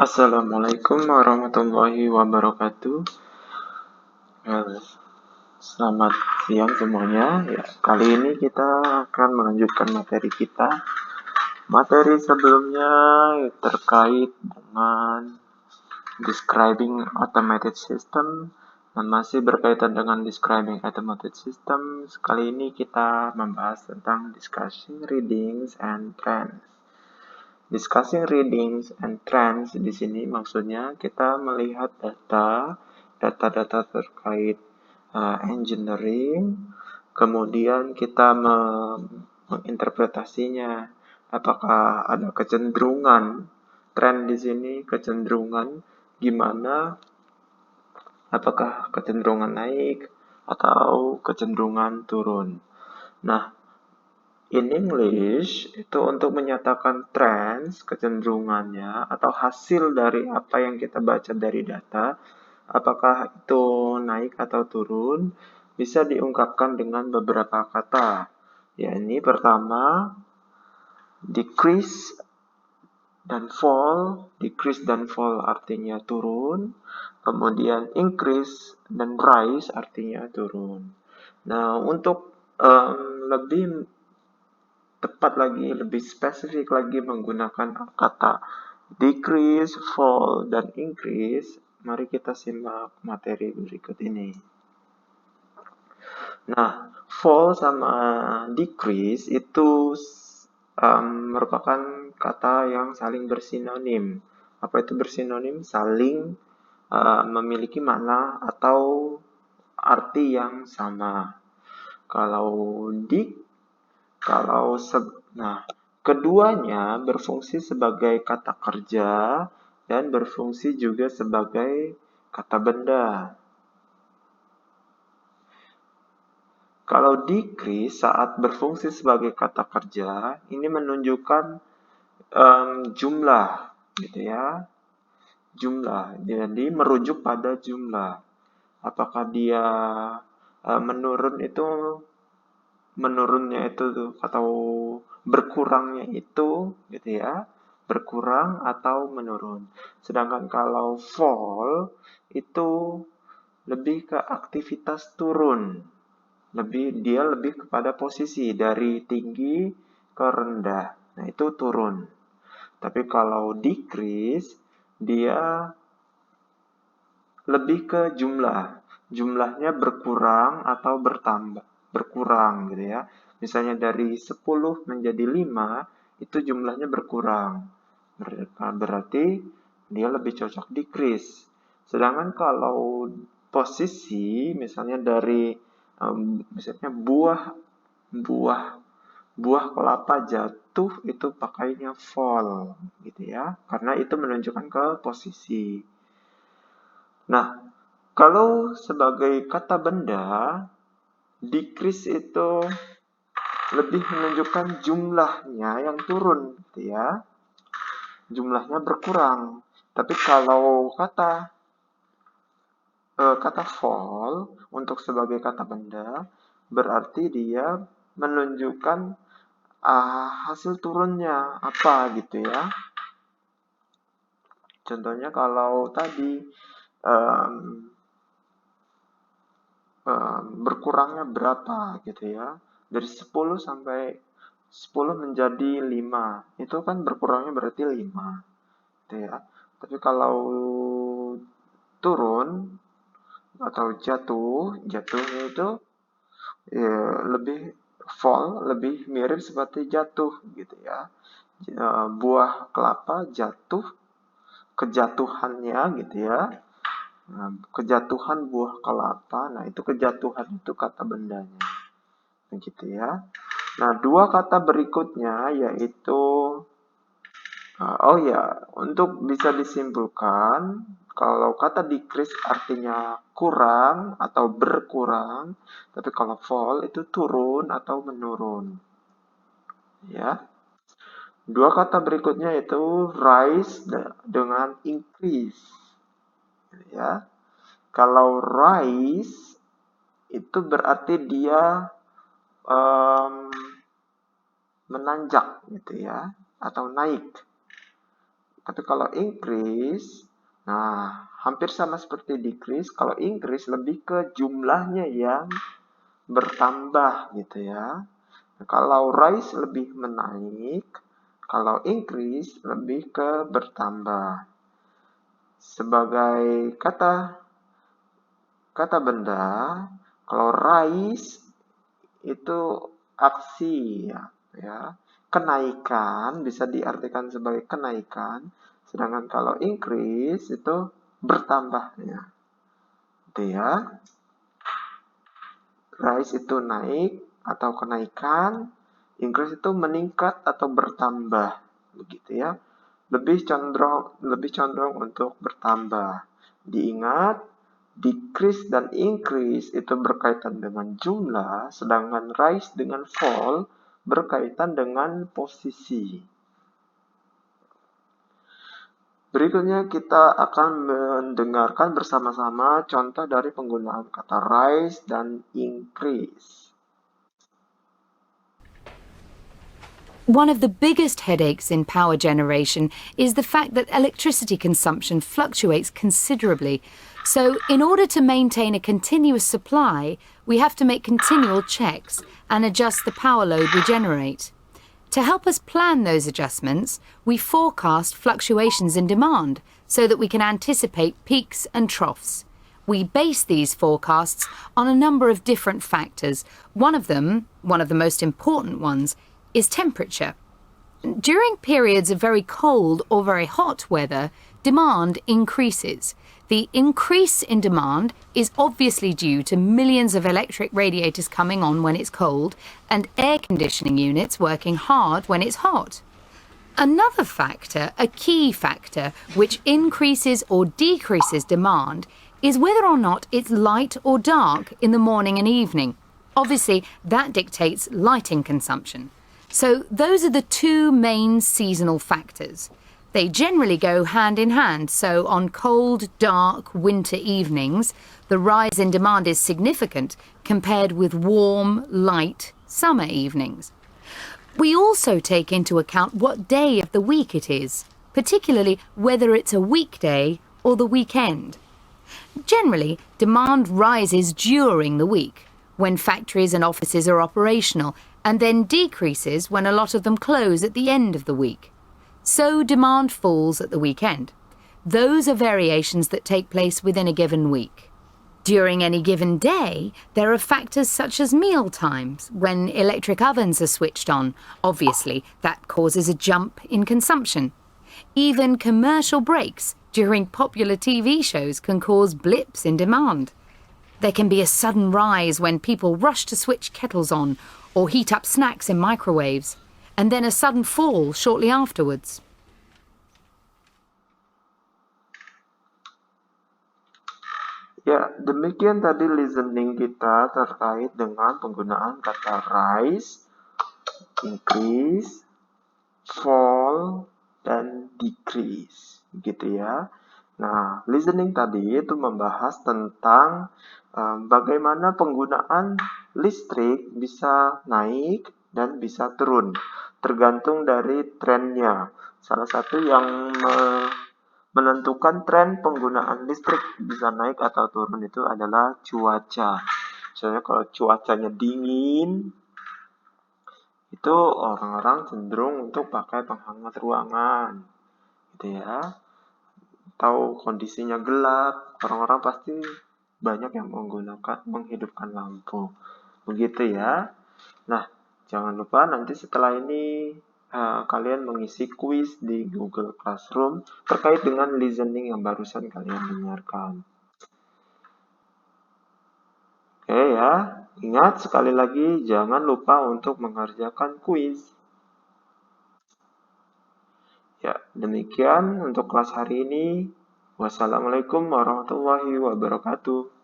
Assalamualaikum warahmatullahi wabarakatuh. Eh, Selamat siang semuanya. Ya, kali ini kita akan melanjutkan materi kita. Materi sebelumnya terkait dengan describing automated system dan masih berkaitan dengan describing automated system. Kali ini kita membahas tentang discussing readings and trends. Discussing readings and trends di sini maksudnya kita melihat data-data terkait engineering, kemudian kita menginterpretasinya. Apakah ada kecenderungan tren di sini, kecenderungan gimana? Apakah kecenderungan naik atau kecenderungan turun? Nah, in English, itu untuk menyatakan trends, kecenderungannya, atau hasil dari apa yang kita baca dari data, apakah itu naik atau turun, bisa diungkapkan dengan beberapa kata. Ya, ini pertama, decrease dan fall. Decrease dan fall artinya turun. Kemudian increase dan rise artinya turun. Nah, untuk lebih tepat lagi, lebih spesifik lagi menggunakan kata decrease, fall, dan increase, mari kita simak materi berikut ini. Nah, fall sama decrease itu merupakan kata yang saling bersinonim. Apa itu bersinonim? Saling memiliki makna atau arti yang sama. Kalau nah, keduanya berfungsi sebagai kata kerja dan berfungsi juga sebagai kata benda. Kalau decrease saat berfungsi sebagai kata kerja, ini menunjukkan jumlah, gitu ya, jumlah. Jadi merujuk pada jumlah. Apakah dia menurunnya itu atau berkurangnya itu, gitu ya, berkurang atau menurun. Sedangkan kalau fall itu lebih ke aktivitas turun, dia lebih kepada posisi dari tinggi ke rendah. Nah, itu turun. Tapi kalau decrease, dia lebih ke jumlah. Jumlahnya berkurang atau bertambah. Berkurang gitu ya. Misalnya dari 10 menjadi 5, itu jumlahnya berkurang. Berarti dia lebih cocok decrease. Sedangkan kalau posisi, misalnya dari misalnya buah buah kelapa jatuh, itu pakainya fall gitu ya, karena itu menunjukkan ke posisi. Nah, kalau sebagai kata benda, decrease itu lebih menunjukkan jumlahnya yang turun, gitu ya. Jumlahnya berkurang. Tapi kalau kata fall untuk sebagai kata benda, berarti dia menunjukkan hasil turunnya apa gitu ya. Contohnya kalau tadi berkurangnya berapa gitu ya, dari 10 sampai 10 menjadi 5, itu kan berkurangnya berarti 5 gitu ya. Tapi kalau turun atau jatuhnya itu ya, lebih fall, lebih mirip seperti jatuh gitu ya. Buah kelapa jatuh, kejatuhannya gitu ya. Nah, kejatuhan buah kelapa, nah itu kejatuhan itu kata bendanya. Begitu ya. Nah, dua kata berikutnya yaitu untuk bisa disimpulkan, kalau kata decrease artinya kurang atau berkurang, tapi kalau fall itu turun atau menurun. Ya. Dua kata berikutnya itu rise dengan increase. Ya. Kalau rise itu berarti dia menanjak gitu ya, atau naik. Tapi kalau increase, nah hampir sama seperti decrease. Kalau increase lebih ke jumlahnya yang bertambah gitu ya. Kalau rise lebih menaik, kalau increase lebih ke bertambah. Sebagai kata benda, kalau rise itu aksi ya. Kenaikan bisa diartikan sebagai kenaikan, sedangkan kalau increase itu bertambahnya. Itu ya. Rise itu naik atau kenaikan, increase itu meningkat atau bertambah, begitu ya. Lebih condong untuk bertambah. Diingat, decrease dan increase itu berkaitan dengan jumlah, sedangkan rise dengan fall berkaitan dengan posisi. Berikutnya kita akan mendengarkan bersama-sama contoh dari penggunaan kata rise dan increase. One of the biggest headaches in power generation is the fact that electricity consumption fluctuates considerably. So, in order to maintain a continuous supply, we have to make continual checks and adjust the power load we generate. To help us plan those adjustments, we forecast fluctuations in demand so that we can anticipate peaks and troughs. We base these forecasts on a number of different factors. One of the most important ones, is temperature. During periods of very cold or very hot weather, demand increases. The increase in demand is obviously due to millions of electric radiators coming on when it's cold and air conditioning units working hard when it's hot. Another factor, a key factor, which increases or decreases demand is whether or not it's light or dark in the morning and evening. Obviously, that dictates lighting consumption. So those are the two main seasonal factors. They generally go hand in hand, so on cold, dark winter evenings, the rise in demand is significant compared with warm, light summer evenings. We also take into account what day of the week it is, particularly whether it's a weekday or the weekend. Generally, demand rises during the week, when factories and offices are operational, and then decreases when a lot of them close at the end of the week. So demand falls at the weekend. Those are variations that take place within a given week. During any given day, there are factors such as meal times, when electric ovens are switched on. Obviously, that causes a jump in consumption. Even commercial breaks during popular TV shows can cause blips in demand. There can be a sudden rise when people rush to switch kettles on or heat up snacks in microwaves, and then a sudden fall shortly afterwards. Ya, demikian tadi listening kita terkait dengan penggunaan kata rise, increase, fall, dan decrease, gitu ya. Nah, listening tadi itu membahas tentang bagaimana penggunaan listrik bisa naik dan bisa turun, tergantung dari trennya. Salah satu yang menentukan tren penggunaan listrik bisa naik atau turun itu adalah cuaca. Misalnya kalau cuacanya dingin, itu orang-orang cenderung untuk pakai penghangat ruangan, gitu ya. Atau kondisinya gelap, orang-orang pasti banyak yang menghidupkan lampu, begitu ya. Nah, jangan lupa nanti setelah ini kalian mengisi kuis di Google Classroom terkait dengan listening yang barusan kalian dengarkan. Oke ya, ingat sekali lagi jangan lupa untuk mengerjakan kuis. Ya, demikian untuk kelas hari ini. Wassalamualaikum warahmatullahi wabarakatuh.